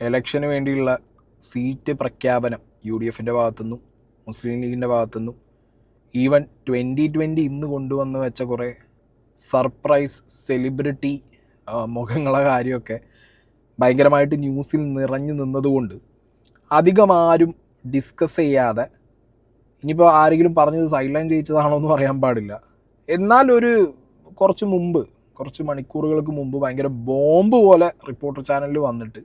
ഇലക്ഷന് വേണ്ടിയുള്ള സീറ്റ് പ്രഖ്യാപനം UDFിൻ്റെ ഭാഗത്തുനിന്നും മുസ്ലിം ലീഗിൻ്റെ ഭാഗത്തുനിന്നും ഈവൻ 2020 ഇന്ന് കൊണ്ടുവന്ന് വെച്ച കുറേ സർപ്രൈസ് സെലിബ്രിറ്റി മുഖങ്ങളെ കാര്യമൊക്കെ ഭയങ്കരമായിട്ട് ന്യൂസിൽ നിറഞ്ഞു നിന്നതുകൊണ്ട് അധികം ആരും ഡിസ്കസ് ചെയ്യാതെ, ഇനിയിപ്പോൾ ആരെങ്കിലും പറഞ്ഞത് സൈഡ് ലൈൻ ചെയ്യിച്ചതാണോ എന്ന് പറയാൻ പാടില്ല, എന്നാൽ കുറച്ച് മണിക്കൂറുകൾക്ക് മുമ്പ് ഭയങ്കര ബോംബ് പോലെ റിപ്പോർട്ടർ ചാനലിൽ വന്നിട്ട്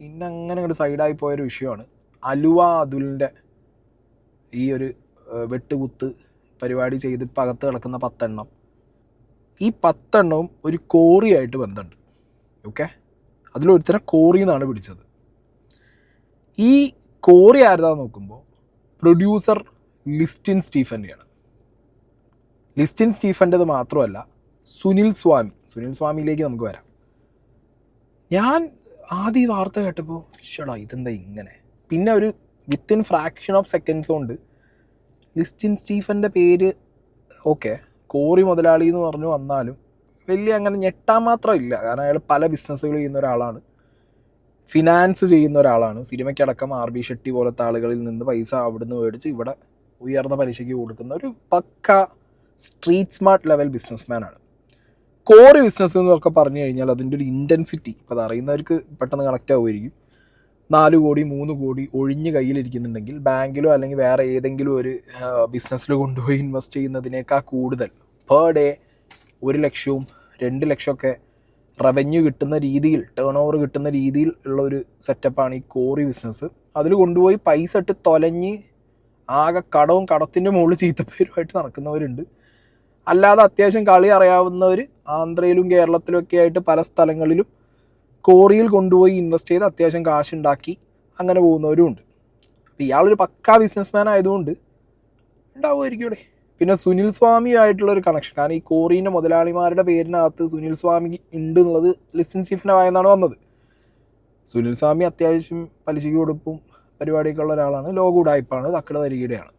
പിന്നെ അങ്ങനെ ഒരു സൈഡായി പോയൊരു വിഷയമാണ് അലുവ അതുലിൻ്റെ ഈ ഒരു വെട്ടുകുത്ത് പരിപാടി ചെയ്ത് ഇപ്പം അകത്ത് കിടക്കുന്ന 10 എണ്ണം. ഈ 10 എണ്ണവും ഒരു കോറിയായിട്ട് ബന്ധമുണ്ട്. ഓക്കെ, അതിലൊരുത്തരം കോറി എന്നാണ് പിടിച്ചത്. ഈ കോറി ആരുതാന്ന് നോക്കുമ്പോൾ പ്രൊഡ്യൂസർ ലിസ്റ്റിൻ സ്റ്റീഫൻ്റെയാണ്. ലിസ്റ്റിൻ സ്റ്റീഫൻ്റെത് മാത്രമല്ല, സുനിൽ സ്വാമിയിലേക്ക് നമുക്ക് വരാം. ഞാൻ ആദ്യം ഈ വാർത്ത കേട്ടപ്പോൾ ഷടാ ഇതെന്താ ഇങ്ങനെ, പിന്നെ ഒരു വിത്തിൻ ഫ്രാക്ഷൻ ഓഫ് സെക്കൻഡ്സ് കൊണ്ട് ലിസ്റ്റിൻ സ്റ്റീഫൻ്റെ പേര് ഓക്കെ കോറി മുതലാളി എന്ന് പറഞ്ഞു വന്നാലും വലിയ അങ്ങനെ ഞെട്ടാൻ മാത്രം ഇല്ല. കാരണം അയാൾ പല ബിസിനസ്സുകൾ ചെയ്യുന്ന ഒരാളാണ്, ഫിനാൻസ് ചെയ്യുന്ന ഒരാളാണ്. സിനിമയ്ക്കടക്കം RB ഷെട്ടി പോലത്തെ ആളുകളിൽ നിന്ന് പൈസ അവിടുന്ന് മേടിച്ച് ഇവിടെ ഉയർന്ന പലിശയ്ക്ക് കൊടുക്കുന്ന ഒരു പക്ക സ്ട്രീറ്റ് സ്മാർട്ട് ലെവൽ ബിസിനസ്മാനാണ്. കോറി ബിസിനസ് എന്നൊക്കെ പറഞ്ഞു കഴിഞ്ഞാൽ അതിൻ്റെ ഒരു ഇൻറ്റൻസിറ്റി ഇപ്പോൾ അത് അറിയുന്നവർക്ക് പെട്ടെന്ന് കണക്റ്റ് ആവുമായിരിക്കും. 4 കോടി 3 കോടി ഒഴിഞ്ഞ് കയ്യിലിരിക്കുന്നുണ്ടെങ്കിൽ ബാങ്കിലോ അല്ലെങ്കിൽ വേറെ ഏതെങ്കിലും ഒരു ബിസിനസ്സിൽ കൊണ്ടുപോയി ഇൻവെസ്റ്റ് ചെയ്യുന്നതിനേക്കാൾ കൂടുതൽ പെർ ഡേ 1 ലക്ഷവും 2 ലക്ഷമൊക്കെ റവന്യൂ കിട്ടുന്ന രീതിയിൽ, ടേൺ ഓവർ കിട്ടുന്ന രീതിയിൽ ഉള്ള ഒരു സെറ്റപ്പാണ് ഈ കോറി ബിസിനസ്. അതിൽ കൊണ്ടുപോയി പൈസ ഇട്ട് തൊലഞ്ഞ് ആകെ കടവും കടത്തിൻ്റെ മുകളിൽ ചീത്തപ്പേരുമായിട്ട് നടക്കുന്നവരുണ്ട്. അല്ലാതെ അത്യാവശ്യം കളി അറിയാവുന്നവർ ആന്ധ്രയിലും കേരളത്തിലും ഒക്കെ ആയിട്ട് പല സ്ഥലങ്ങളിലും കോറിയിൽ കൊണ്ടുപോയി ഇൻവെസ്റ്റ് ചെയ്ത് അത്യാവശ്യം കാശുണ്ടാക്കി അങ്ങനെ പോകുന്നവരും ഉണ്ട്. അപ്പോൾ ഇയാളൊരു പക്കാ ബിസിനസ്മാൻ ആയതുകൊണ്ട് ഉണ്ടാവുമായിരിക്കും ഇവിടെ. പിന്നെ സുനിൽ സ്വാമിയായിട്ടുള്ളൊരു കണക്ഷൻ, കാരണം ഈ കോറീൻ്റെ മുതലാളിമാരുടെ പേരിനകത്ത് സുനിൽ സ്വാമി ഉണ്ട് എന്നുള്ളത് ലിസ്റ്റിൻ സ്റ്റീഫൻ്റെ വായെന്നാണ് വന്നത്. സുനിൽ സ്വാമി അത്യാവശ്യം പലിശയ്ക്ക് കൊടുപ്പും പരിപാടിയൊക്കെ ഉള്ള ഒരാളാണ്, ലോക ഉടായ്പാണ്, തക്കട തരികയുടെയാണ്.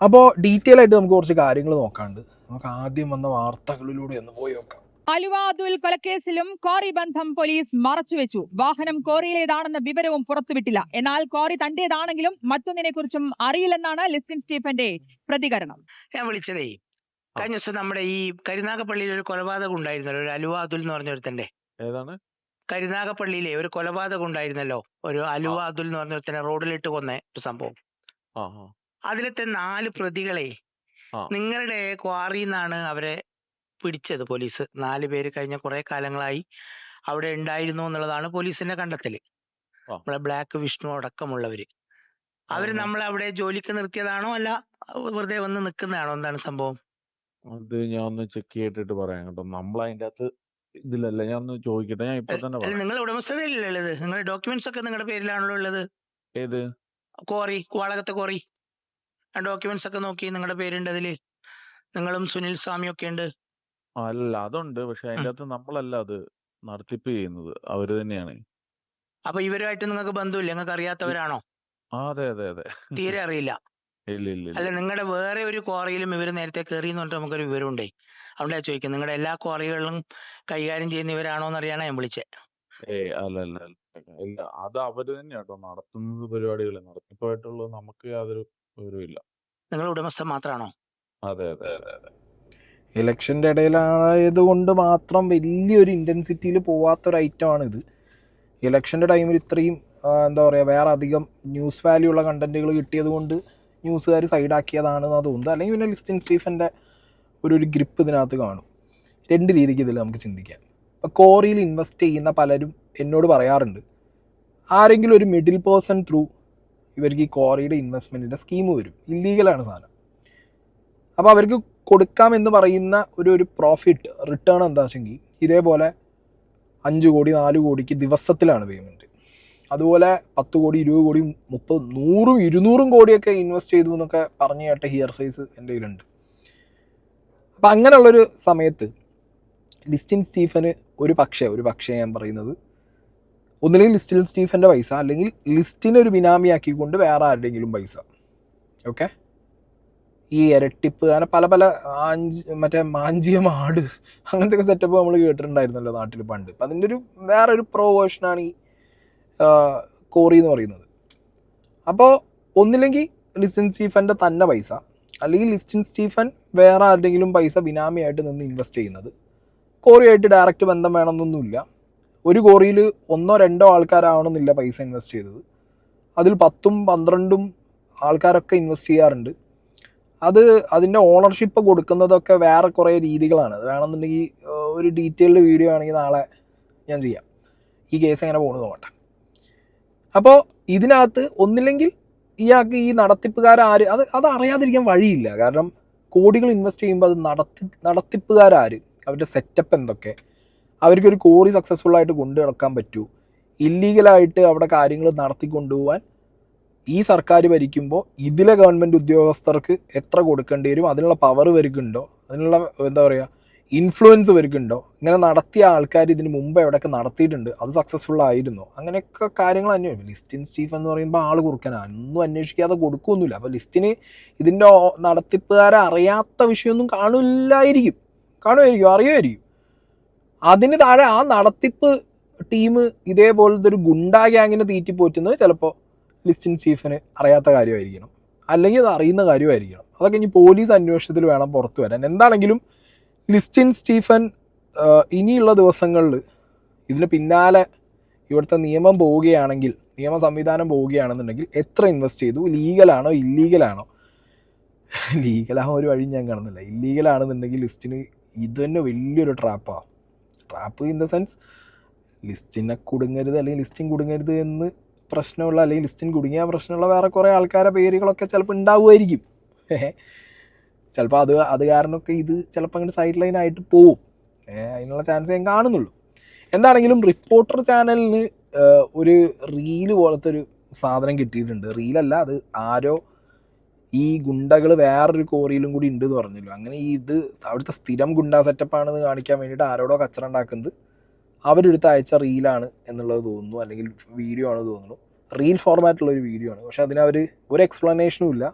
അപ്പോൾ ഡീറ്റെയിൽ ആയിട്ട് നമുക്ക് കുറച്ച് കാര്യങ്ങൾ നോക്കാണ്ട് നമുക്ക് ആദ്യം വന്ന വാർത്തകളിലൂടെ ഒന്ന് പോയി നോക്കാം. അലുവ അതുൽ കൊലക്കേസിലും ക്വാറി ബന്ധം പോലീസ് മറച്ചുവെച്ചു. വാഹനം ക്വാറിയിലേതാണെന്ന വിവരവും പുറത്തുവിട്ടില്ല. എന്നാൽ ക്വാറി തന്റേതാണെങ്കിലും മറ്റൊന്നിനെ കുറിച്ചും അറിയില്ലെന്നാണ് ലിസ്റ്റിൻ സ്റ്റീഫന്റെ പ്രതികരണം. ഞാൻ വിളിച്ചതേ കഴിഞ്ഞ ദിവസം നമ്മുടെ ഈ കരുനാഗപ്പള്ളിയിൽ ഒരു കൊലപാതകം ഉണ്ടായിരുന്നല്ലോ, ഒരു അലുവ അതുൽ എന്ന് പറഞ്ഞൊരുത്തന്റെ. ഏതാണ്? കരുനാഗപ്പള്ളിയിലെ ഒരു കൊലപാതകം ഉണ്ടായിരുന്നല്ലോ, ഒരു അലുവ അതുൽ എന്ന് പറഞ്ഞൊരുത്തനെ റോഡിലിട്ട് കൊന്ന ഒരു സംഭവം. അതിലത്തെ 4 പ്രതികളെ നിങ്ങളുടെ ക്വാറിന്നാണ് അവരെ പിടിച്ചത് പോലീസ്. 4 പേര് കഴിഞ്ഞ കുറെ കാലങ്ങളായി അവിടെ ഉണ്ടായിരുന്നു എന്നുള്ളതാണ് പോലീസിന്റെ കണ്ടെത്തല്. നമ്മളെ ബ്ലാക്ക് വിഷ്ണു അടക്കമുള്ളവര്. അവര് നമ്മളെ അവിടെ ജോലിക്ക് നിർത്തിയതാണോ അല്ല വെറുതെ വന്ന് നിൽക്കുന്നതാണോ, എന്താണ് സംഭവം? അത് ഞാൻ ഒന്ന് ചെക്ക് ചെയ്തിട്ട് പറയാം കേട്ടോ. നമ്മൾ അതിന്റെ അകത്ത് ഇതിലല്ല, ഞാൻ ഒന്ന് ചോദിക്കട്ടെ. ഞാൻ ഇപ്പൊ തന്നെ പറയാം. നിങ്ങൾ ഉടമസ്ഥതയിലല്ലേ ഉള്ളത്? നിങ്ങളുടെ ഡോക്യുമെന്റ്സ് ഒക്കെ നിങ്ങളുടെ പേരിലാണല്ലോ ഉള്ളത്. ഏത് ക്വാറി? വാളകത്തെ ക്വാറി. ആ ഡോക്യുമെന്റ്സ് ഒക്കെ നോക്കി നിങ്ങളുടെ പേരുണ്ട് അതില്. നിങ്ങളും സുനിൽ സ്വാമിയും ഒക്കെ ഉണ്ട്. അല്ല, അതുണ്ട്. പക്ഷെ അതിന്റെ അകത്ത് നമ്മളല്ല അത് നടത്തിപ്പ് ചെയ്യുന്നത്, അവര് തന്നെയാണ്. അപ്പൊ ഇവരുമായിട്ട് നിങ്ങൾക്ക് ബന്ധമില്ല? നിങ്ങൾക്ക് അറിയാത്തവരാണോ? അതെ അതെ അതെ. തീരെ അറിയില്ല? ഇല്ല ഇല്ല. അല്ല, നിങ്ങളുടെ വേറെ ഒരു ക്വാറിയിലും ഇവര് നേരത്തെ കയറി എന്ന് പറഞ്ഞിട്ട് നമുക്കൊരു വിവരമുണ്ടേ. അവിടെ ചോദിക്കും, നിങ്ങളുടെ എല്ലാ ക്വാറികളിലും കൈകാര്യം ചെയ്യുന്നവരാണോ എന്ന് അറിയാനാ ഞാൻ വിളിച്ചേ. അല്ല അല്ല അല്ല ഇല്ല, അത് അവര് തന്നെയാട്ടോ നടത്തുന്നത്. പരിപാടികൾ നടത്തിപ്പായിട്ടുള്ളത് നമുക്ക് യാതൊരു വിവരമില്ല. നിങ്ങൾ ഉടമസ്ഥൻ മാത്രമാണോ? അതെ അതെ അതെ അതെ. ഇലക്ഷൻ്റെ ഇടയിലായതുകൊണ്ട് മാത്രം വലിയൊരു ഇൻറ്റൻസിറ്റിയിൽ പോവാത്തൊരു ഐറ്റമാണിത്. ഇലക്ഷൻ്റെ ടൈമിൽ ഇത്രയും എന്താ പറയുക, വേറെ അധികം ന്യൂസ് വാല്യൂ ഉള്ള കണ്ടൻറ്റുകൾ കിട്ടിയത് കൊണ്ട് ന്യൂസുകാർ സൈഡാക്കിയതാണെന്ന് തോന്നുന്നത്. അല്ലെങ്കിൽ പിന്നെ ലിസ്റ്റിൻ സ്റ്റീഫൻ്റെ ഒരു ഗ്രിപ്പ് ഇതിനകത്ത് കാണും. 2 രീതിക്ക് ഇതിൽ നമുക്ക് ചിന്തിക്കാം. ഇപ്പോൾ കോറിയിൽ ഇൻവെസ്റ്റ് ചെയ്യുന്ന പലരും എന്നോട് പറയാറുണ്ട്, ആരെങ്കിലും ഒരു മിഡിൽ പേഴ്സൺ ത്രൂ ഇവർക്ക് ഈ കോറിയുടെ ഇൻവെസ്റ്റ്മെൻറ്റിൻ്റെ സ്കീം വരും. ഇല്ലീഗലാണ് സാധനം. അപ്പോൾ അവർക്ക് കൊടുക്കാമെന്ന് പറയുന്ന ഒരു പ്രോഫിറ്റ് റിട്ടേൺ എന്താ വെച്ചെങ്കിൽ ഇതേപോലെ 5 കോടി 4 കോടിക്ക് ദിവസത്തിലാണ് പേയ്മെൻറ്റ്. അതുപോലെ 10 കോടി 20 കോടി 30 100 200 കോടിയൊക്കെ ഇൻവെസ്റ്റ് ചെയ്തു എന്നൊക്കെ പറഞ്ഞു കേട്ട ഹിയർ സൈസ് എൻ്റെ കയ്യിലുണ്ട്. അപ്പം അങ്ങനെയുള്ളൊരു സമയത്ത് ലിസ്റ്റിൻ സ്റ്റീഫന് ഒരു പക്ഷേ ഞാൻ പറയുന്നത്, ഒന്നില്ലെങ്കിൽ ലിസ്റ്റിൻ സ്റ്റീഫൻ്റെ പൈസ, അല്ലെങ്കിൽ ലിസ്റ്റിനെ ഒരു ബിനാമിയാക്കിക്കൊണ്ട് വേറെ ആരുടെയെങ്കിലും പൈസ. ഓക്കെ, ഈ ഇരട്ടിപ്പ് അങ്ങനെ പല മറ്റേ മാഞ്ചിയ മാട് അങ്ങനത്തെ ഒക്കെ സെറ്റപ്പ് നമ്മൾ കേട്ടിട്ടുണ്ടായിരുന്നല്ലോ നാട്ടിൽ പണ്ട്. അപ്പം അതിൻ്റെ ഒരു വേറൊരു പ്രോ വേർഷനാണ് ഈ കോറി എന്ന് പറയുന്നത്. അപ്പോൾ ഒന്നില്ലെങ്കിൽ ലിസ്റ്റിൻ സ്റ്റീഫൻ്റെ തന്നെ പൈസ, അല്ലെങ്കിൽ ലിസ്റ്റിൻ സ്റ്റീഫൻ വേറെ ആരുടെങ്കിലും പൈസ ബിനാമിയായിട്ട് നിന്ന് ഇൻവെസ്റ്റ് ചെയ്യുന്നത്. കോറിയായിട്ട് ഡയറക്റ്റ് ബന്ധം വേണമെന്നൊന്നുമില്ല. ഒരു കോറിയിൽ 1-2 ആൾക്കാരാവണമെന്നില്ല പൈസ ഇൻവെസ്റ്റ് ചെയ്തത്. അതിൽ 10-12 ആൾക്കാരൊക്കെ ഇൻവെസ്റ്റ് ചെയ്യാറുണ്ട്. അതിൻ്റെ ഓണർഷിപ്പ് കൊടുക്കുന്നതൊക്കെ വേറെ കുറേ രീതികളാണ്. അത് വേണമെന്നുണ്ടെങ്കിൽ ഒരു ഡീറ്റെയിൽഡ് വീഡിയോ ആണെങ്കിൽ നാളെ ഞാൻ ചെയ്യാം. ഈ കേസ് എങ്ങനെ പോകുന്നത് നോക്കട്ടെ. അപ്പോൾ ഇതിനകത്ത് ഒന്നില്ലെങ്കിൽ ഇയാൾക്ക് ഈ നടത്തിപ്പുകാരാര് അത് അറിയാതിരിക്കാൻ വഴിയില്ല. കാരണം കോടികൾ ഇൻവെസ്റ്റ് ചെയ്യുമ്പോൾ അത് നടത്തിപ്പുകാരാര്, അവരുടെ സെറ്റപ്പ് എന്തൊക്കെ, അവർക്കൊരു കോറി സക്സസ്ഫുള്ളായിട്ട് കൊണ്ടു നടക്കാൻ പറ്റൂ, ഇല്ലീഗലായിട്ട് അവിടെ കാര്യങ്ങൾ നടത്തിക്കൊണ്ടുപോകാൻ ഈ സർക്കാർ ഭരിക്കുമ്പോൾ ഇതിലെ ഗവൺമെൻറ് ഉദ്യോഗസ്ഥർക്ക് എത്ര കൊടുക്കേണ്ടി വരും, അതിനുള്ള പവർ ഇവർക്കുണ്ടോ, അതിനുള്ള എന്താ പറയുക ഇൻഫ്ലുവൻസ് ഇവർക്കുണ്ടോ, ഇങ്ങനെ നടത്തിയ ആൾക്കാർ ഇതിന് മുമ്പ് എവിടെയൊക്കെ നടത്തിയിട്ടുണ്ട്, അത് സക്സസ്ഫുൾ ആയിരുന്നോ, അങ്ങനെയൊക്കെ കാര്യങ്ങൾ അന്വേഷിക്കും. ലിസ്റ്റിൻ സ്റ്റീഫൻ എന്ന് പറയുമ്പോൾ ആൾ കുറുക്കനാണ്, ഒന്നും അന്വേഷിക്കാതെ കൊടുക്കുകയൊന്നുമില്ല. അപ്പോൾ ലിസ്റ്റിന് ഇതിൻ്റെ നടത്തിപ്പുകാരെ അറിയാത്ത വിഷയമൊന്നും അറിയുമായിരിക്കും. അതിന് താഴെ ആ നടത്തിപ്പ് ടീം ഇതേപോലത്തെ ഒരു ഗുണ്ടാ ഗ്യാങ്ങിനെ തീറ്റിപ്പോറ്റുന്നത് ചിലപ്പോൾ ലിസ്റ്റിൻ സ്റ്റീഫന് അറിയാത്ത കാര്യമായിരിക്കണം, അല്ലെങ്കിൽ അത് അറിയുന്ന കാര്യമായിരിക്കണം. അതൊക്കെ ഇനി പോലീസ് അന്വേഷണത്തിൽ വേണം പുറത്തു വരാൻ. എന്താണെങ്കിലും ലിസ്റ്റിൻ സ്റ്റീഫൻ ഇനിയുള്ള ദിവസങ്ങളിൽ ഇതിന് പിന്നാലെ ഇവിടുത്തെ നിയമം പോവുകയാണെങ്കിൽ, നിയമ സംവിധാനം പോവുകയാണെന്നുണ്ടെങ്കിൽ എത്ര ഇൻവെസ്റ്റ് ചെയ്തു, ലീഗലാണോ ഇല്ലീഗലാണോ, ലീഗലാകുമ്പോൾ ഒരു വഴി ഞാൻ കാണുന്നില്ല, ഇല്ലീഗലാണെന്നുണ്ടെങ്കിൽ ലിസ്റ്റിന് ഇത് തന്നെ വലിയൊരു ട്രാപ്പ് ഇൻ ദ സെൻസ് ലിസ്റ്റിനെ കുടുങ്ങരുത് അല്ലെങ്കിൽ ലിസ്റ്റിൻ കുടുങ്ങരുത് എന്ന് പ്രശ്നമുള്ള, അല്ലെങ്കിൽ ലിസ്റ്റിൻ കുടുങ്ങിയ പ്രശ്നമുള്ള വേറെ കുറേ ആൾക്കാരുടെ പേരുകളൊക്കെ ചിലപ്പോൾ ഉണ്ടാവുമായിരിക്കും. ചിലപ്പോൾ അത് കാരണമൊക്കെ ഇത് ചിലപ്പോൾ അങ്ങോട്ട് സൈഡ് ലൈനായിട്ട് പോവും. അതിനുള്ള ചാൻസ് ഞാൻ കാണുന്നുള്ളൂ. എന്താണെങ്കിലും റിപ്പോർട്ടർ ചാനലിന് ഒരു റീല് പോലത്തെ ഒരു സാധനം കിട്ടിയിട്ടുണ്ട്. റീലല്ല, അത് ആരോ ഈ ഗുണ്ടകൾ വേറൊരു കോറിയിലും കൂടി ഉണ്ട് എന്ന് പറഞ്ഞല്ലോ. അങ്ങനെ ഇത് അവിടുത്തെ സ്ഥിരം ഗുണ്ടാ സെറ്റപ്പാണെന്ന് കാണിക്കാൻ വേണ്ടിയിട്ട് ആരോടോ കച്ചറ ഉണ്ടാക്കുന്നത് അവരെടുത്ത് അയച്ച റീലാണ് എന്നുള്ളത് തോന്നുന്നു, അല്ലെങ്കിൽ വീഡിയോ ആണ് തോന്നുന്നു. റീൽ ഫോർമാറ്റുള്ളൊരു വീഡിയോ ആണ്. പക്ഷെ അതിനവർ ഒരു എക്സ്പ്ലനേഷനും ഇല്ല.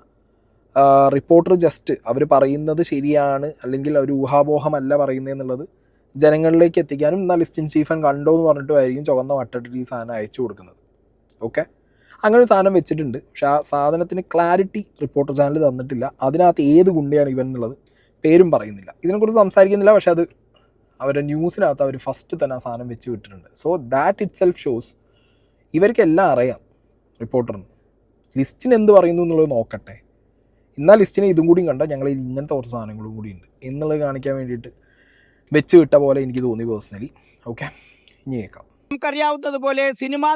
റിപ്പോർട്ടർ ജസ്റ്റ് അവർ പറയുന്നത് ശരിയാണ് അല്ലെങ്കിൽ ഒരു ഊഹാപോഹമല്ല പറയുന്നതെന്നുള്ളത് ജനങ്ങളിലേക്ക് എത്തിക്കാനും, എന്നാൽ ലിസ്റ്റിൻ സ്റ്റീഫൻ കണ്ടോ എന്ന് പറഞ്ഞിട്ടുമായിരിക്കും ചുവന്ന വട്ടത്തിൽ ഈ സാധനം അയച്ചു കൊടുക്കുന്നത്. ഓക്കെ, അങ്ങനെ ഒരു സാധനം വെച്ചിട്ടുണ്ട്. പക്ഷെ ആ സാധനത്തിന് ക്ലാരിറ്റി റിപ്പോർട്ടർ ചാനൽ തന്നിട്ടില്ല. അതിനകത്ത് ഏത് ഗുണ്ടയാണ് ഇവൻ എന്നുള്ളത് പേരും പറയുന്നില്ല, ഇതിനെക്കുറിച്ച് സംസാരിക്കുന്നില്ല. പക്ഷെ അത് അവരുടെ ന്യൂസിനകത്ത് അവർ ഫസ്റ്റ് തന്നെ ആ സാധനം വെച്ച് വിട്ടിട്ടുണ്ട്. So that it self shows ഇവർക്കെല്ലാം അറിയാം റിപ്പോർട്ടറിന്. ലിസ്റ്റിന് എന്ത് പറയുന്നു എന്നുള്ളത് നോക്കട്ടെ, എന്നാൽ ലിസ്റ്റിനെ ഇതും കൂടിയും കണ്ട ഞങ്ങൾ ഇങ്ങനത്തെ കുറച്ച് സാധനങ്ങളും കൂടി ഉണ്ട് എന്നുള്ളത് കാണിക്കാൻ വേണ്ടിയിട്ട് വെച്ച് വിട്ട പോലെ എനിക്ക് തോന്നി പേഴ്സണലി. ഓക്കെ, ഇനി കേൾക്കാം. നമുക്കറിയാവുന്നതുപോലെ സിനിമാ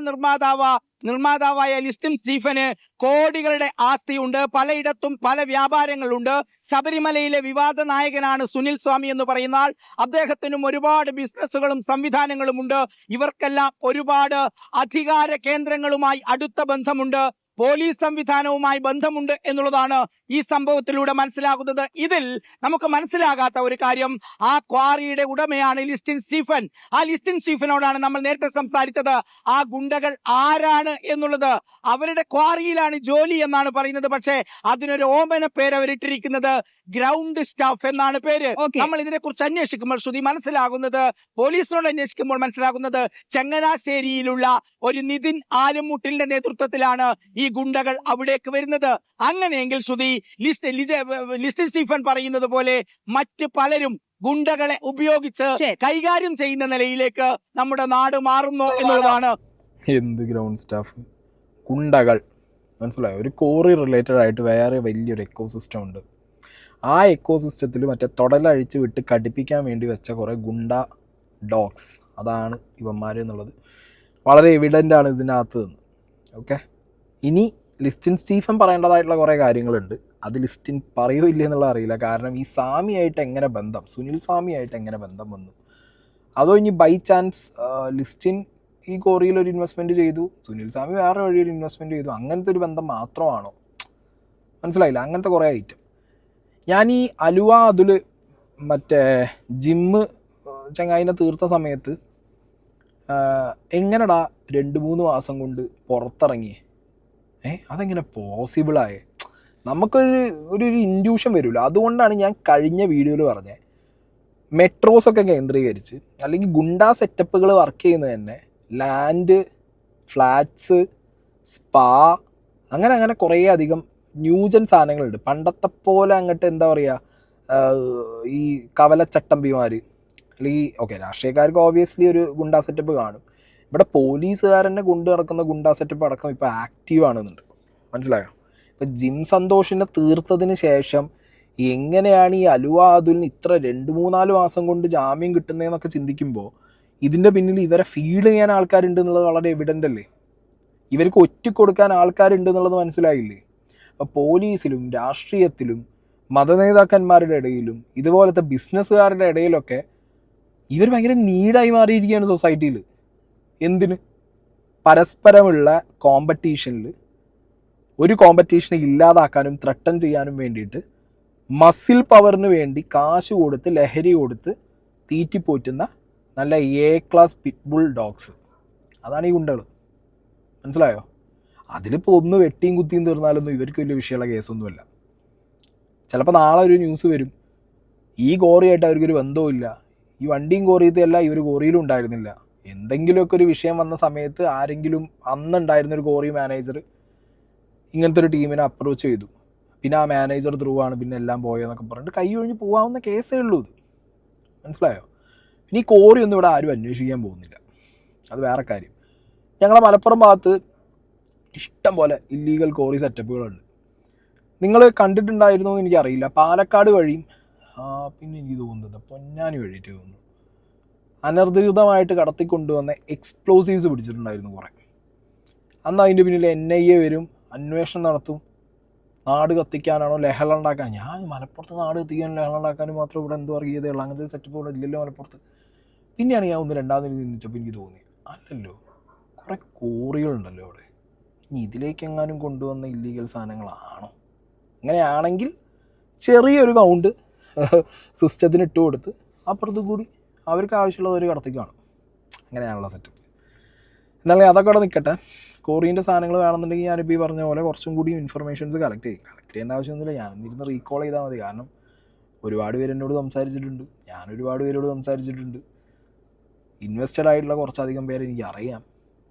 നിർമ്മാതാവായ ലിസ്റ്റിൻ സ്റ്റീഫന് കോടികളുടെ ആസ്തിയുണ്ട്, പലയിടത്തും പല വ്യാപാരങ്ങളുണ്ട്. ശബരിമലയിലെ വിവാദ നായകനാണ് സുനിൽ സ്വാമി എന്ന് പറയുന്ന ആൾ. അദ്ദേഹത്തിനും ഒരുപാട് ബിസിനസ്സുകളും സംവിധാനങ്ങളും ഉണ്ട്. ഇവർക്കെല്ലാം ഒരുപാട് അധികാര കേന്ദ്രങ്ങളുമായി അടുത്ത ബന്ധമുണ്ട്, പോലീസ് സംവിധാനവുമായി ബന്ധമുണ്ട് എന്നുള്ളതാണ് ഈ സംഭവത്തിലൂടെ മനസ്സിലാകുന്നത്. ഇതിൽ നമുക്ക് മനസ്സിലാകാത്ത ഒരു കാര്യം, ആ ക്വാറിയുടെ ഉടമയാണ് ലിസ്റ്റിൻ സ്റ്റീഫൻ. ആ ലിസ്റ്റിൻ സ്റ്റീഫനോടാണ് നമ്മൾ നേരത്തെ സംസാരിച്ചത്. ആ ഗുണ്ടകൾ ആരാണ് എന്നുള്ളത്, അവരുടെ ക്വാറിയിലാണ് ജോലി എന്നാണ് പറയുന്നത്. പക്ഷേ അതിനൊരു ഓമന പേര് അവരിട്ടിരിക്കുന്നത് ഗ്രൗണ്ട് സ്റ്റാഫ് എന്നാണ് പേര്. നമ്മൾ ഇതിനെ കുറിച്ച് അന്വേഷിക്കുമ്പോൾ ശ്രുതി മനസ്സിലാകുന്നത്, പോലീസിനോട് അന്വേഷിക്കുമ്പോൾ മനസ്സിലാകുന്നത്, ചങ്ങനാശ്ശേരിയിലുള്ള ഒരു നിതിൻ ആലുമുട്ടിലിന്റെ നേതൃത്വത്തിലാണ് ഈ ഗുണ്ടകൾ അവിടേക്ക് വരുന്നത്. അങ്ങനെയെങ്കിൽ ശ്രുതി ലിസ്റ്റിൻ സ്റ്റീഫൻ പറയുന്നത് പോലെ മറ്റ് പലരും ഗുണ്ടകളെ ഉപയോഗിച്ച് കൈകാര്യം ചെയ്യുന്ന നിലയിലേക്ക് നമ്മുടെ നാട് മാറുന്നു എന്നുള്ളതാണ്. എന്ത് ഗ്രൗണ്ട് സ്റ്റാഫ്, ഗുണ്ടകൾ, മനസ്സിലായോ? ഒരു കോറി റിലേറ്റഡ് ആയിട്ട് വേറെ വലിയൊരു എക്കോസിസ്റ്റം ഉണ്ട്. ആ എക്കോസിസ്റ്റത്തിൽ മറ്റേ തൊടലഴിച്ച് വിട്ട് കടിപ്പിക്കാൻ വേണ്ടി വെച്ച കുറേ ഗുണ്ട ഡോഗ്സ്, അതാണ് ഇവന്മാർ എന്നുള്ളത് വളരെ എവിഡൻ്റ് ആണ് ഇതിനകത്ത് നിന്ന്. ഓക്കെ, ഇനി ലിസ്റ്റിൻ സ്റ്റീഫൻ പറയേണ്ടതായിട്ടുള്ള കുറേ കാര്യങ്ങളുണ്ട്. അത് ലിസ്റ്റിൻ പറയുമോ ഇല്ല എന്നുള്ളത് അറിയില്ല. കാരണം ഈ സ്വാമിയായിട്ട് എങ്ങനെ ബന്ധം, സുനിൽ സ്വാമിയായിട്ട് എങ്ങനെ ബന്ധം വന്നു, അതോ ഇനി ബൈ ചാൻസ് ലിസ്റ്റിൻ ഈ കോറിയിൽ ഒരു ഇൻവെസ്റ്റ്മെൻറ്റ് ചെയ്തു, സുനിൽ സ്വാമി വേറെ വഴി ഒരു ഇൻവെസ്റ്റ്മെൻറ്റ് ചെയ്തു, അങ്ങനത്തെ ഒരു ബന്ധം മാത്രമാണോ? മനസ്സിലായില്ല. അങ്ങനത്തെ കുറേ ഐറ്റം. ഞാൻ ഈ അലുവ അതിൽ മറ്റേ ജിമ്മ് ചങ്ങായിനെ തീർത്ത സമയത്ത് എങ്ങനെടാ 2-3 മാസം കൊണ്ട് പുറത്തിറങ്ങിയേ, അതെങ്ങനെ പോസിബിളായേ? നമുക്കൊരു ഇൻഡ്യൂഷൻ വരില്ല. അതുകൊണ്ടാണ് ഞാൻ കഴിഞ്ഞ വീഡിയോയിൽ പറഞ്ഞത്, മെട്രോസൊക്കെ കേന്ദ്രീകരിച്ച് അല്ലെങ്കിൽ ഗുണ്ടാ സെറ്റപ്പുകൾ വർക്ക് ചെയ്യുന്നത് തന്നെ ലാൻഡ് ഫ്ലാറ്റ്സ്, സ്പാ, അങ്ങനെ കുറേ അധികം ന്യൂജൻ സാധനങ്ങളുണ്ട്. പണ്ടത്തെ പോലെ അങ്ങോട്ട് എന്താ പറയുക, ഈ കവലച്ചട്ടമ്പിമാർ അല്ലെങ്കിൽ ഓക്കെ രാഷ്ട്രീയക്കാർക്ക് ഓബിയസ്ലി ഒരു ഗുണ്ടാ സെറ്റപ്പ് കാണും. ഇവിടെ പോലീസുകാരനെ കൊണ്ടു നടക്കുന്ന ഗുണ്ടാ സെറ്റപ്പ് അടക്കം ഇപ്പോൾ ആക്റ്റീവ് ആണെന്നുണ്ട്. മനസ്സിലായോ? ഇപ്പം ജിം സന്തോഷിനെ തീർത്തതിന് ശേഷം എങ്ങനെയാണ് ഈ അലുവ അതുലിന് ഇത്ര 2-3-4 മാസം കൊണ്ട് ജാമ്യം കിട്ടുന്നതെന്നൊക്കെ ചിന്തിക്കുമ്പോൾ ഇതിൻ്റെ പിന്നിൽ ഇവരെ ഫീഡ് ചെയ്യാൻ ആൾക്കാരുണ്ട് എന്നുള്ളത് വളരെ എവിഡൻ്റ് അല്ലേ? ഇവർക്ക് ഒറ്റിക്കൊടുക്കാൻ ആൾക്കാരുണ്ട് എന്നുള്ളത് മനസ്സിലായില്ലേ? അപ്പോൾ പോലീസിലും രാഷ്ട്രീയത്തിലും മതനേതാക്കന്മാരുടെ ഇടയിലും ഇതുപോലത്തെ ബിസിനസ്സുകാരുടെ ഇടയിലൊക്കെ ഇവർ ഭയങ്കര നീഡായി മാറിയിരിക്കുകയാണ് സൊസൈറ്റിയിൽ. എന്തിന്? പരസ്പരമുള്ള കോമ്പറ്റീഷനിൽ ഒരു കോമ്പറ്റീഷനെ ഇല്ലാതാക്കാനും ത്രട്ടൻ ചെയ്യാനും വേണ്ടിയിട്ട് മസിൽ പവറിന് വേണ്ടി കാശ് കൊടുത്ത് ലഹരി കൊടുത്ത് തീറ്റിപ്പോറ്റുന്ന നല്ല A-ക്ലാസ് പിറ്റ്ബുൾ ഡോഗ്സ്, അതാണ് ഈ ഗുണ്ടകൾ. മനസ്സിലായോ? അതിലിപ്പോൾ ഒന്ന് വെട്ടിയും കുത്തിയും തീർന്നാലൊന്നും ഇവർക്ക് വലിയ വിഷയമുള്ള കേസൊന്നുമല്ല. ചിലപ്പോൾ നാളെ ഒരു ന്യൂസ് വരും, ഈ കോറിയായിട്ട് അവർക്കൊരു ബന്ധവുമില്ല, ഈ വണ്ടിയും കോറിയത്തല്ല, ഇവർ കോറിയിലും ഉണ്ടായിരുന്നില്ല. എന്തെങ്കിലുമൊക്കെ ഒരു വിഷയം വന്ന സമയത്ത് ആരെങ്കിലും അന്നുണ്ടായിരുന്നൊരു കോറി മാനേജർ ഇങ്ങനത്തെ ഒരു ടീമിനെ അപ്രോച്ച് ചെയ്തു, പിന്നെ ആ മാനേജർ ത്രൂ ആണ് പിന്നെ എല്ലാം പോയെന്നൊക്കെ പറഞ്ഞിട്ട് കൈ ഒഴിഞ്ഞ് പോകാവുന്ന കേസേ ഉള്ളൂ ഇത്. മനസ്സിലായോ? ഇനി ഈ കോറിയൊന്നും ഇവിടെ ആരും അന്വേഷിക്കാൻ പോകുന്നില്ല, അത് വേറെ കാര്യം. ഞങ്ങളെ മലപ്പുറം ഭാഗത്ത് ഇഷ്ടം പോലെ ഇല്ലീഗൽ കോറി സെറ്റപ്പുകളുണ്ട്. നിങ്ങൾ കണ്ടിട്ടുണ്ടായിരുന്നോ എന്ന് എനിക്കറിയില്ല. പാലക്കാട് വഴിയും പിന്നെ എനിക്ക് തോന്നുന്നത് പൊന്നാനി വഴിയിട്ട് തോന്നുന്നു അനധികൃതമായിട്ട് കടത്തിക്കൊണ്ടുവന്ന എക്സ്പ്ലോസീവ്സ് പിടിച്ചിട്ടുണ്ടായിരുന്നു കുറേ. അന്ന് അതിൻ്റെ പിന്നിൽ NIA വരും, അന്വേഷണം നടത്തും. നാട് കത്തിക്കാനാണോ ലഹള ഉണ്ടാക്കാൻ? ഞാൻ മലപ്പുറത്ത് നാട് കത്തിക്കാനും ലഹള ഉണ്ടാക്കാനും മാത്രം ഇവിടെ എന്തോ അറിയതേ ഉള്ളൂ, അങ്ങനത്തെ സെറ്റപ്പ് ഇവിടെ ഇല്ലല്ലോ മലപ്പുറത്ത്. പിന്നെയാണ് ഞാൻ രണ്ടാമത് ചിന്തിച്ചപ്പോൾ എനിക്ക് തോന്നി, അല്ലല്ലോ കുറേ കോറികളുണ്ടല്ലോ അവിടെ, ഇനി ഇതിലേക്കെങ്ങാനും കൊണ്ടുവന്ന ഇല്ലീഗൽ സാധനങ്ങളാണോ? അങ്ങനെയാണെങ്കിൽ ചെറിയൊരു കൗണ്ട് സിസ്റ്റത്തിന് ഇട്ട് കൊടുത്ത് അപ്പുറത്ത് കൂടി അവർക്ക് ആവശ്യമുള്ളത് ഒരു കടത്തേക്ക് കാണും. അങ്ങനെയാണല്ലോ സെറ്റപ്പ്. എന്നാലും അതൊക്കെ അവിടെ നിൽക്കട്ടെ. കോറീൻ്റെ സാധനങ്ങൾ വേണമെന്നുണ്ടെങ്കിൽ ഞാനിപ്പോൾ ഈ പറഞ്ഞ പോലെ കുറച്ചും കൂടി ഇൻഫർമേഷൻസ് കളക്ട് ചെയ്യേണ്ട ആവശ്യമൊന്നുമില്ല. ഞാനൊന്നിരുന്ന് റീകോൾ ചെയ്താൽ മതി. കാരണം ഒരുപാട് പേര് എന്നോട് സംസാരിച്ചിട്ടുണ്ട്, ഞാൻ ഒരുപാട് പേരോട് സംസാരിച്ചിട്ടുണ്ട്. ഇൻവെസ്റ്റഡ് ആയിട്ടുള്ള കുറച്ചധികം പേര് എനിക്ക് അറിയാം.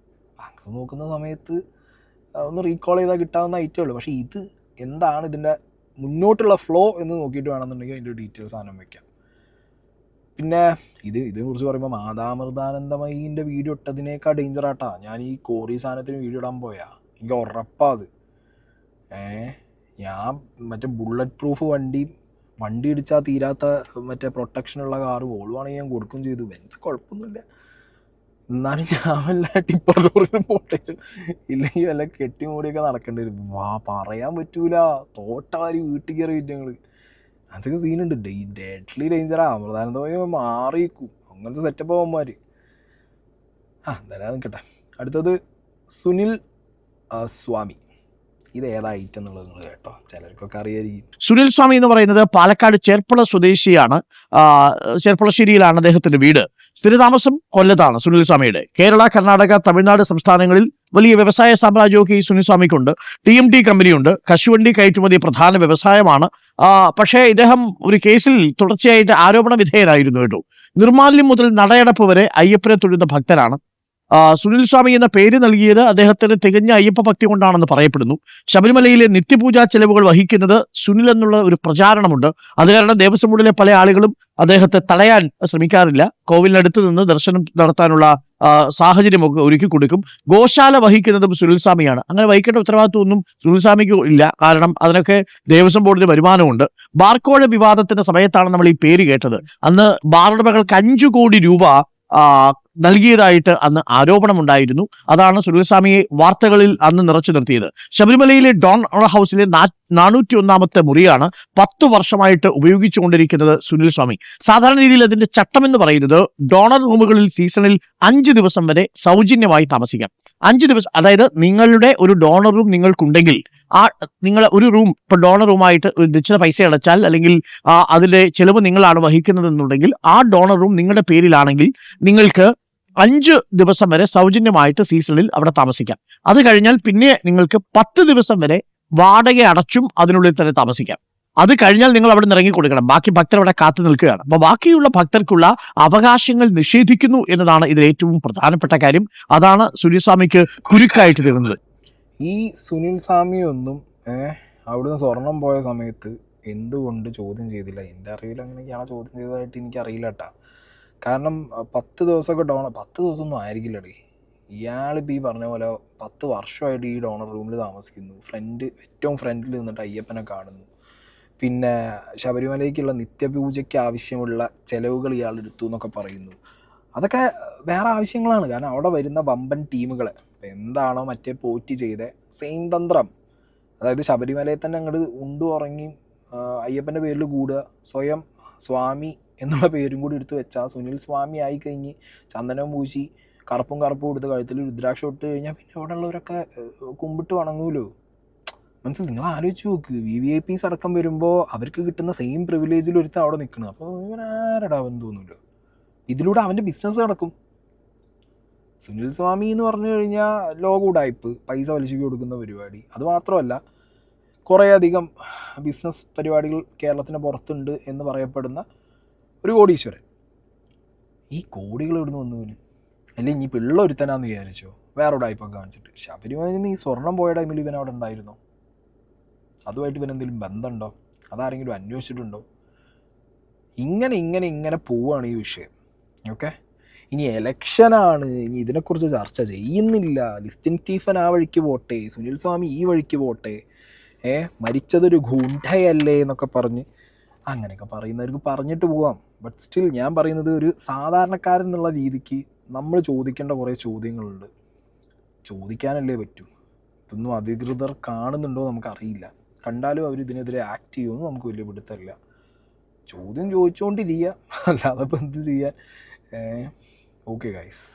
അങ്ങനെ നോക്കുന്ന സമയത്ത് ഒന്ന് റീകോൾ ചെയ്താൽ കിട്ടാവുന്ന ഐറ്റമേ ഉള്ളൂ. പക്ഷേ ഇത് എന്താണ് ഇതിൻ്റെ മുന്നോട്ടുള്ള ഫ്ലോ എന്ന് നോക്കിയിട്ട് വേണമെന്നുണ്ടെങ്കിൽ അതിൻ്റെ ഡീറ്റെയിൽസ് സാധനം വയ്ക്കാം. പിന്നെ ഇതിനെക്കുറിച്ച് പറയുമ്പോൾ മാതാമൃതാനന്ദമയിൻ്റെ വീഡിയോ ഇട്ടതിനേക്കാൾ ഡേഞ്ചറാട്ടാ ഞാൻ ഈ കോറി സാധനത്തിന് വീഡിയോ ഇടാൻ പോയാ. എനിക്ക് ഉറപ്പാത്. ഞാൻ മറ്റേ ബുള്ളറ്റ് പ്രൂഫ് വണ്ടി ഇടിച്ചാൽ തീരാത്ത മറ്റേ പ്രൊട്ടക്ഷനുള്ള കാറ് ഓളുവാണെങ്കിൽ ഞാൻ കൊടുക്കും ചെയ്തു. ബെൻസ് കുഴപ്പമൊന്നുമില്ല, എന്നാലും ഞാൻ വല്ല ടിപ്പർ ലോറിനും പോട്ടേരും ഇല്ലെങ്കിൽ വല്ല കെട്ടിമൂടിയൊക്കെ നടക്കേണ്ടി വരും. പറയാൻ പറ്റൂല, തോട്ടവാരി വീട്ടിൽ കയറി ഞങ്ങൾ. അതൊക്കെ സീനുണ്ട്. ഡെഡ്ലി ഡേഞ്ചറാ. അമൃതാനന്ദമയി മാറിയിരിക്കും അങ്ങനത്തെ സെറ്റപ്പ് ആവുമാർ. എന്തായാലും നിൽക്കട്ടെ. അടുത്തത് സുനിൽ സ്വാമി. ഇത് ഏതാ ഐറ്റം എന്നുള്ളത് നിങ്ങൾ കേട്ടോ, ചിലർക്കൊക്കെ അറിയായിരിക്കും. സുനിൽ സ്വാമി എന്ന് പറയുന്നത് പാലക്കാട് ചേർപ്പുള സ്വദേശിയാണ്. ചേർപ്പുളശ്ശേരിയിലാണ് അദ്ദേഹത്തിന്റെ വീട്. സ്ഥിരതാമസം കൊല്ലത്താണ് സുനിൽ സ്വാമിയുടെ. കേരള, കർണാടക, തമിഴ്നാട് സംസ്ഥാനങ്ങളിൽ വലിയ വ്യവസായ സാമ്രാജ്യമൊക്കെ ഈ സുനിൽ സ്വാമിക്കുണ്ട്. TMT കമ്പനിയുണ്ട്. കശുവണ്ടി കയറ്റുമതി പ്രധാന വ്യവസായമാണ്. പക്ഷേ ഇദ്ദേഹം ഒരു കേസിൽ തുടർച്ചയായിട്ട് ആരോപണ വിധേയനായിരുന്നു കേട്ടോ. നിർമാല്യം മുതൽ നടയടപ്പ് വരെ അയ്യപ്പനെ തൊഴുന്ന ഭക്തനാണ്. സുനിൽ സ്വാമി എന്ന പേര് നൽകിയത് അദ്ദേഹത്തിന് തികഞ്ഞ അയ്യപ്പ ഭക്തി കൊണ്ടാണെന്ന് പറയപ്പെടുന്നു. ശബരിമലയിലെ നിത്യപൂജാ ചെലവുകൾ വഹിക്കുന്നത് സുനിൽ എന്നുള്ള ഒരു പ്രചാരണമുണ്ട്. അത് കാരണം ദേവസ്വം ബോർഡിലെ പല ആളുകളും അദ്ദേഹത്തെ തടയാൻ ശ്രമിക്കാറില്ല. കോവിലിനടുത്ത് നിന്ന് ദർശനം നടത്താനുള്ള സാഹചര്യമൊക്കെ ഒരുക്കി കൊടുക്കും. ഗോശാല വഹിക്കുന്നതും സുനിൽ സ്വാമിയാണ്. അങ്ങനെ വഹിക്കേണ്ട ഉത്തരവാദിത്വമൊന്നും സുനിൽ സ്വാമിക്ക് ഇല്ല, കാരണം അതിനൊക്കെ ദേവസ്വം ബോർഡിന് വരുമാനമുണ്ട്. ബാർക്കോഴ വിവാദത്തിന്റെ സമയത്താണ് നമ്മൾ ഈ പേര് കേട്ടത്. അന്ന് ബാറുടമകൾക്ക് 5 കോടി രൂപ നൽകിയതായിട്ട് അന്ന് ആരോപണമുണ്ടായിരുന്നു. അതാണ് സുനിൽ സ്വാമിയെ വാർത്തകളിൽ അന്ന് നിറച്ചു നിർത്തിയത്. ശബരിമലയിലെ ഡോൺ ഹൗസിലെ 401ാമത്തെ മുറിയാണ് 10 വർഷമായിട്ട് ഉപയോഗിച്ചുകൊണ്ടിരിക്കുന്നത് സുനിൽ സ്വാമി. സാധാരണ രീതിയിൽ അതിന്റെ ചട്ടം എന്ന് പറയുന്നത് ഡോണർ റൂമുകളിൽ സീസണിൽ 5 ദിവസം വരെ സൗജന്യമായി താമസിക്കാം. 5 ദിവസം, അതായത് നിങ്ങളുടെ ഒരു ഡോണർ റൂം നിങ്ങൾക്കുണ്ടെങ്കിൽ നിങ്ങൾ ഒരു റൂം ഇപ്പൊ ഡോണർ റൂമായിട്ട് നിശ്ചിത പൈസ അടച്ചാൽ അല്ലെങ്കിൽ അതിന്റെ ചെലവ് നിങ്ങളാണ് വഹിക്കുന്നതെന്നുണ്ടെങ്കിൽ ആ ഡോണർ റൂം നിങ്ങളുടെ പേരിലാണെങ്കിൽ നിങ്ങൾക്ക് 5 ദിവസം വരെ സൗജന്യമായിട്ട് സീസണിൽ അവിടെ താമസിക്കാം. അത് കഴിഞ്ഞാൽ പിന്നെ നിങ്ങൾക്ക് 10 ദിവസം വരെ വാടക അടച്ചും അതിനുള്ളിൽ തന്നെ താമസിക്കാം. അത് കഴിഞ്ഞാൽ നിങ്ങൾ അവിടെ നിന്ന് ഇറങ്ങി കൊടുക്കണം. ബാക്കി ഭക്തർ അവിടെ കാത്തു നിൽക്കുകയാണ്. അപ്പോൾ ബാക്കിയുള്ള ഭക്തർക്കുള്ള അവകാശങ്ങൾ നിഷേധിക്കുന്നു എന്നതാണ് ഇതിൽ ഏറ്റവും പ്രധാനപ്പെട്ട കാര്യം. അതാണ് സുനിൽസ്വാമിക്ക് കുരുക്കായിട്ട് തീർന്നത്. ഈ സുനിൽ സ്വാമിയൊന്നും അവിടുന്ന് സ്വർണം പോയ സമയത്ത് എന്തുകൊണ്ട് ചോദ്യം ചെയ്തില്ല? എൻ്റെ അറിവിൽ അങ്ങനെ ഇയാളെ ചോദ്യം ചെയ്തതായിട്ട് എനിക്കറിയില്ല കേട്ടാ. കാരണം 10 ദിവസമൊക്കെ 10 ദിവസമൊന്നും ആയിരിക്കില്ലടേ. ഇയാളിപ്പോൾ ഈ പറഞ്ഞ പോലെ 10 വർഷമായിട്ട് ഈ ഡോണർ റൂമിൽ താമസിക്കുന്നു. ഏറ്റവും ഫ്രണ്ടിൽ നിന്നിട്ട് അയ്യപ്പനെ കാണുന്നു. പിന്നെ ശബരിമലയ്ക്കുള്ള നിത്യപൂജയ്ക്ക് ആവശ്യമുള്ള ചിലവുകൾ ഇയാൾ എടുത്തു എന്നൊക്കെ പറയുന്നു. അതൊക്കെ വേറെ ആവശ്യങ്ങളാണ്. കാരണം അവിടെ വരുന്ന വമ്പൻ ടീമുകളെ എന്താണോ മറ്റേ പോറ്റി ചെയ്ത സെയിം തന്ത്രം, അതായത് ശബരിമലയിൽ തന്നെ അങ്ങോട്ട് ഉണ്ടു ഉറങ്ങി അയ്യപ്പൻ്റെ പേരിൽ കൂടുക, സ്വയം സ്വാമി എന്നുള്ള പേരും കൂടി എടുത്ത് വെച്ചാൽ സുനിൽ സ്വാമി ആയി കഴിഞ്ഞ് ചന്ദനം പൂശി കറുപ്പും കൊടുത്ത് കഴുത്തിൽ രുദ്രാക്ഷം ഇട്ട് കഴിഞ്ഞാൽ പിന്നെ അവിടെ ഉള്ളവരൊക്കെ കുമ്പിട്ട് വണങ്ങൂലോ. മനസ്സിൽ നിങ്ങൾ ആലോചിച്ച് നോക്ക്, VVIPs അടക്കം വരുമ്പോൾ അവർക്ക് കിട്ടുന്ന സെയിം പ്രിവിലേജിൽ ഒരുത്തൻ അവിടെ നിൽക്കണം. അപ്പോൾ ഇവനാരടാവെന്ന് തോന്നുമല്ലോ. ഇതിലൂടെ അവൻ്റെ ബിസിനസ് നടക്കും. സുനിൽ സ്വാമി എന്ന് പറഞ്ഞു കഴിഞ്ഞാൽ ലോക ഉടായ്പ്, പൈസ വലിച്ചു കൊടുക്കുന്ന പരിപാടി. അതുമാത്രമല്ല, കുറേയധികം ബിസിനസ് പരിപാടികൾ കേരളത്തിന് പുറത്തുണ്ട് എന്ന് പറയപ്പെടുന്ന ഒരു കോടീശ്വരൻ. ഈ കോടികൾ എവിടെ നിന്ന് വന്നവന്? അല്ലെങ്കിൽ ഇനി പിള്ള ഒരുത്തനാന്ന് വിചാരിച്ചോ വേറെ ഉടായ്പൊക്കെ കാണിച്ചിട്ട്? ശബരിമലയിൽ നിന്ന് ഈ സ്വർണം പോയ ടൈമിൽ ഇവൻ അവിടെ ഉണ്ടായിരുന്നോ? അതുമായിട്ട് ഇവനെന്തെങ്കിലും ബന്ധമുണ്ടോ? അതാരെങ്കിലും അന്വേഷിച്ചിട്ടുണ്ടോ? ഇങ്ങനെ പോവുകയാണ് ഈ വിഷയം. ഓക്കെ, ഇനി എലക്ഷനാണ്, ഇനി ഇതിനെക്കുറിച്ച് ചർച്ച ചെയ്യുന്നില്ല. ലിസ്റ്റിൻ സ്റ്റീഫൻ ആ വഴിക്ക് പോട്ടെ, സുനിൽ സ്വാമി ഈ വഴിക്ക് പോട്ടെ, മരിച്ചതൊരു ഗുണ്ടയല്ലേ എന്നൊക്കെ പറഞ്ഞ് അങ്ങനെയൊക്കെ പറയുന്നവർക്ക് പറഞ്ഞിട്ട് പോവാം. ബട്ട് സ്റ്റിൽ ഞാൻ പറയുന്നത്, ഒരു സാധാരണക്കാരൻ എന്നുള്ള രീതിക്ക് നമ്മൾ ചോദിക്കേണ്ട കുറേ ചോദ്യങ്ങളുണ്ട്. ചോദിക്കാനല്ലേ പറ്റൂ. ഇതൊന്നും അധികൃതർ കാണുന്നുണ്ടോ നമുക്കറിയില്ല. കണ്ടാലും അവർ ഇതിനെതിരെ ആക്ട് ചെയ്യുമെന്ന് നമുക്ക് വലിയ പിടുത്തമില്ല. ചോദ്യം ചോദിച്ചുകൊണ്ടിരിക്കുക, അല്ലാതെ ഇപ്പം എന്ത് ചെയ്യാൻ? Okay guys.